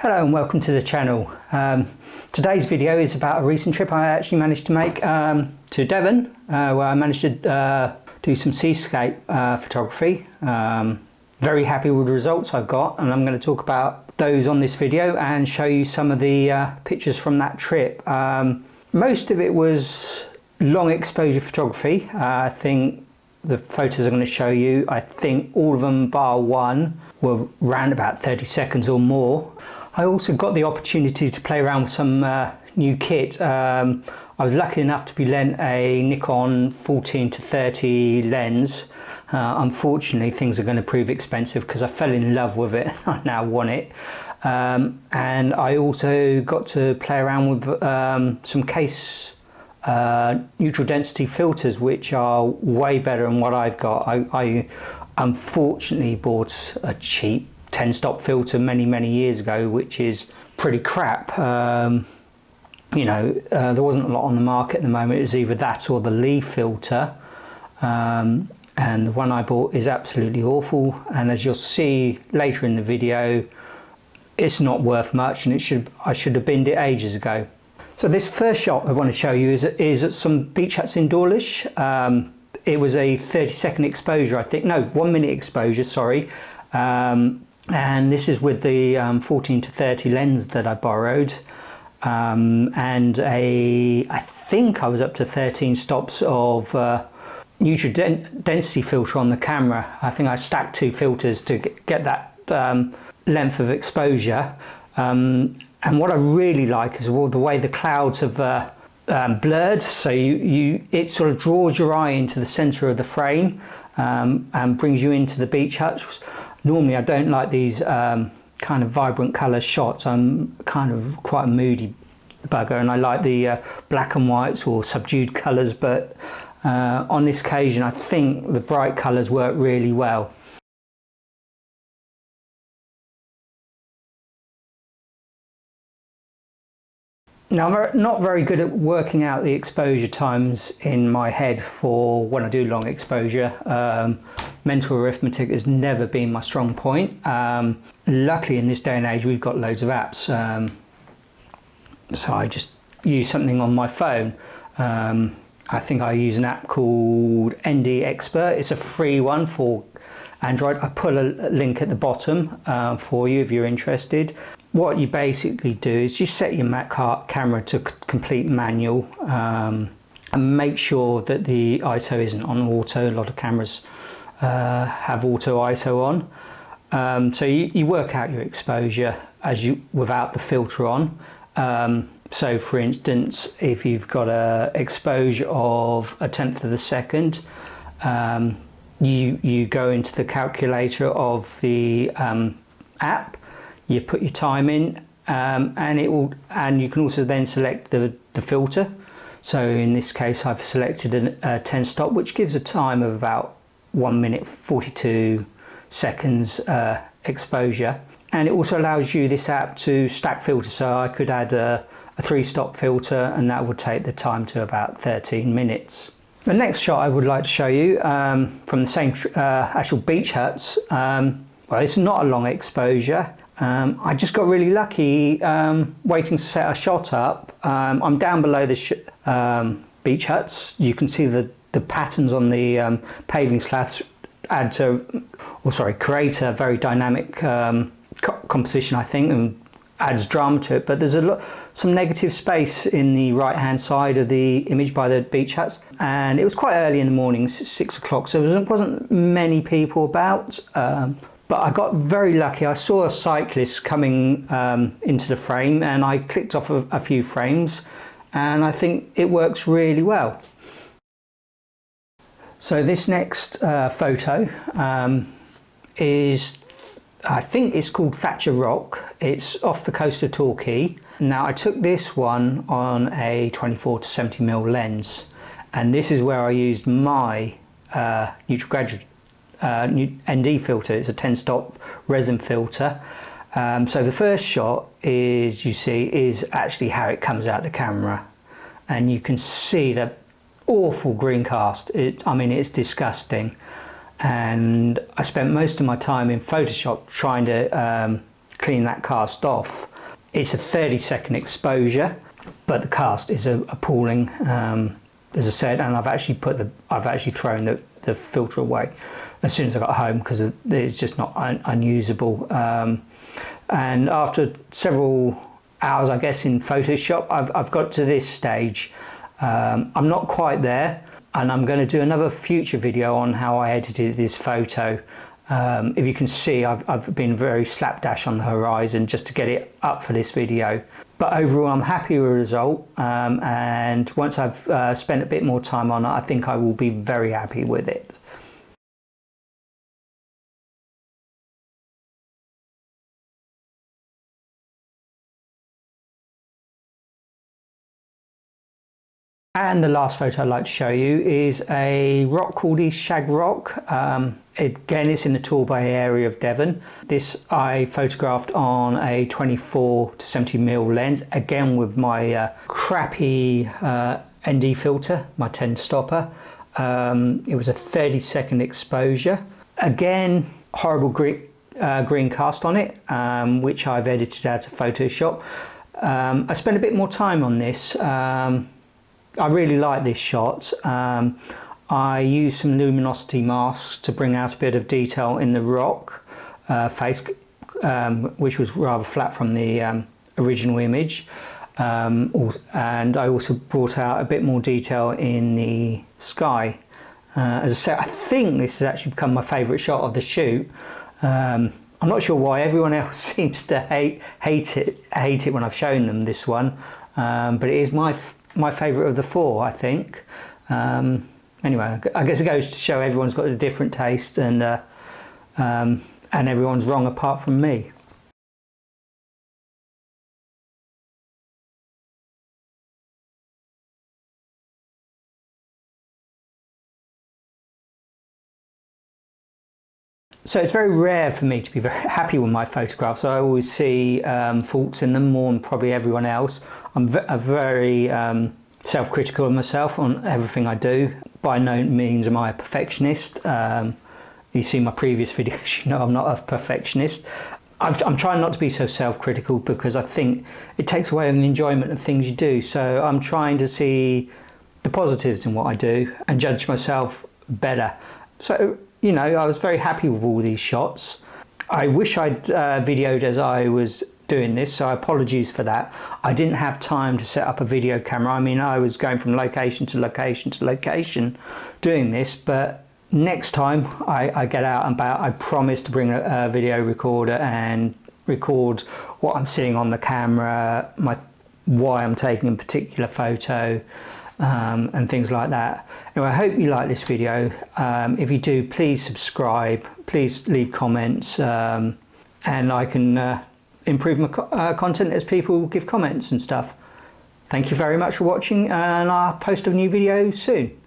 Hello and welcome to the channel. Today's video is about a recent trip I actually managed to make to Devon, where I managed to do some seascape photography. Very happy with the results I've got, and I'm going to talk about those on this video and show you some of the pictures from that trip. Most of it was long exposure photography. I think the photos I'm going to show you, I think all of them bar one were around about 30 seconds or more. I also got the opportunity to play around with some new kit. I was lucky enough to be lent a Nikon 14-30 lens. Unfortunately, things are going to prove expensive because I fell in love with it. I now want it. And I also got to play around with some Kase neutral density filters, which are way better than what I've got. I unfortunately bought a cheap 10-stop filter many years ago, which is pretty crap. There wasn't a lot on the market at the moment. It was either that or the Lee filter, and the one I bought is absolutely awful, and as you'll see later in the video, it's not worth much, and I should have binned it ages ago. So this first shot I want to show you is at some beach huts in Dawlish. It was a 30-second exposure, I think. No, 1 minute exposure, sorry. And this is with the 14-30 lens that I borrowed, and I think I was up to 13 stops of neutral density filter on the camera. I think I stacked two filters to get that length of exposure. And what I really like is the way the clouds have blurred, so it sort of draws your eye into the center of the frame and brings you into the beach huts. Normally I don't like these kind of vibrant colour shots. I'm kind of quite a moody bugger, and I like the black and whites or subdued colours, but on this occasion I think the bright colours work really well. Now, I'm not very good at working out the exposure times in my head for when I do long exposure. Mental arithmetic has never been my strong point. Luckily in this day and age we've got loads of apps, so I just use something on my phone. I think I use an app called ND Expert. It's a free one for Android. I put a link at the bottom for you if you're interested. What you basically do is just set your Mac camera to complete manual, and make sure that the ISO isn't on auto. A lot of cameras have auto ISO on, so you work out your exposure without the filter on. So for instance, if you've got a exposure of 1/10 of a second, you go into the calculator of the app, you put your time in, and you can also then select the filter. So in this case I've selected a 10 stop, which gives a time of about 1 minute 42 seconds exposure, and it also allows you, this app, to stack filters. So I could add a 3-stop filter, and that would take the time to about 13 minutes. The next shot I would like to show you from the same actual beach huts. Well, it's not a long exposure. I just got really lucky waiting to set a shot up. I'm down below the beach huts. You can see the patterns on the paving slabs create a very dynamic composition, I think, and adds drama to it. But there's some negative space in the right hand side of the image by the beach huts, and it was quite early in the morning, 6 o'clock, so there wasn't many people about. But I got very lucky. I saw a cyclist coming into the frame, and I clicked off a few frames, and I think it works really well. So this next photo is, I think it's called Thatcher Rock. It's off the coast of Torquay. Now I took this one on a 24-70mm lens, and this is where I used my neutral graduate ND filter. It's a 10-stop resin filter. So the first shot is actually how it comes out the camera, and you can see the awful green cast. I mean, it's disgusting, and I spent most of my time in Photoshop trying to clean that cast off. It's a 30-second exposure, but the cast is appalling, as I said, and I've actually thrown the filter away as soon as I got home because it's just not unusable. And after several hours, I guess, in Photoshop, I've got to this stage. I'm not quite there, and I'm going to do another future video on how I edited this photo. If you can see, I've been very slapdash on the horizon just to get it up for this video. But overall, I'm happy with the result, and once I've spent a bit more time on it, I think I will be very happy with it. And the last photo I'd like to show you is a rock called the Shag rock. Again, it's in the Torbay area of Devon. This I photographed on a 24 to 70mm lens, again with my crappy ND filter, my 10 stopper. It was a 30-second exposure. Again, horrible green cast on it, which I've edited out of Photoshop. I spent a bit more time on this. I really like this shot. I used some luminosity masks to bring out a bit of detail in the rock face, which was rather flat from the original image. And I also brought out a bit more detail in the sky. As I said, I think this has actually become my favourite shot of the shoot. I'm not sure why everyone else seems to hate it when I've shown them this one, but it is my favourite of the four, I think. Anyway, I guess it goes to show everyone's got a different taste, and everyone's wrong apart from me. So it's very rare for me to be very happy with my photographs. I always see faults in them more than probably everyone else. I'm very self-critical of myself on everything I do. By no means am I a perfectionist. You see my previous videos, you know I'm not a perfectionist. I'm trying not to be so self-critical because I think it takes away the enjoyment of things you do. So I'm trying to see the positives in what I do and judge myself better. So, you know, I was very happy with all these shots. I wish I'd videoed as I was doing this, so apologies for that. I didn't have time to set up a video camera. I mean, I was going from location to location to location doing this, but next time I get out and about, I promise to bring a video recorder and record what I'm seeing on the camera, why I'm taking a particular photo, and things like that. Anyway, I hope you like this video. If you do, please subscribe, please leave comments, and I can improve my content as people give comments and stuff. Thank you very much for watching, and I'll post a new video soon.